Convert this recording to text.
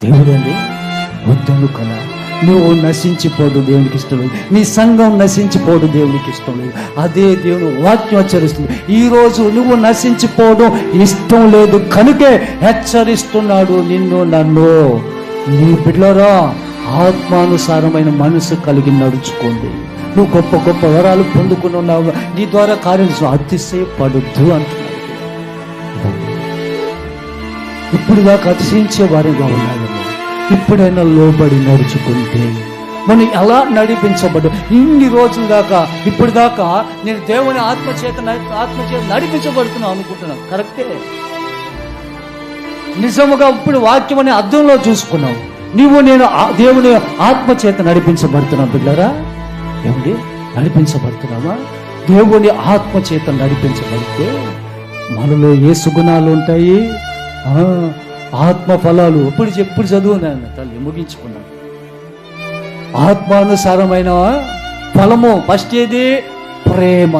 దేవుడండి వద్దను కదా. నువ్వు నశించిపోదు, దేవునికి ఇష్టం లేదు. నీ సంఘం నశించిపోదు, దేవునికి ఇష్టం లేదు. అదే దేవుని వాక్యం హెచ్చరిస్తుంది. ఈరోజు నువ్వు నశించిపోవడం ఇష్టం లేదు కనుకే హెచ్చరిస్తున్నాడు నిన్ను, నన్ను. నీ బిడ్డలారా, ఆత్మానుసారమైన మనసు కలిగి నడుచుకోండి. నువ్వు గొప్ప గొప్ప వరాలు పొందుకున్నావు, నీ ద్వారా కార్యం అతిశయపడద్దు అంటున్నాడు. ఇప్పుడు దాకా అతిశయించే వారిగా ఉన్నాడు. ఇప్పుడైనా లోబడి నడుచుకుంటే మనం ఎలా నడిపించబడ్డా. ఇన్ని రోజుల దాకా ఇప్పుడు దాకా నేను దేవుని ఆత్మచేత నడిపించబడుతున్నాను అనుకుంటున్నాను. కరెక్టే, నిజముగా ఇప్పుడు వాక్యం అనే అర్థంలో చూసుకున్నావు. నీవు నేను దేవుని ఆత్మచేత నడిపించబడుతున్నావు. బిడ్డలారా, ఏమిటి నడిపించబడుతున్నావా? దేవుని ఆత్మచేత నడిపించబడితే మనలో ఏ సుగుణాలు ఉంటాయి? ఆత్మ ఫలాలు. ఎప్పుడు చదువు నాన్న తల్లి ముగించుకున్నాను. ఆత్మానుసారమైన ఫలము ఫస్ట్ ఏది? ప్రేమ.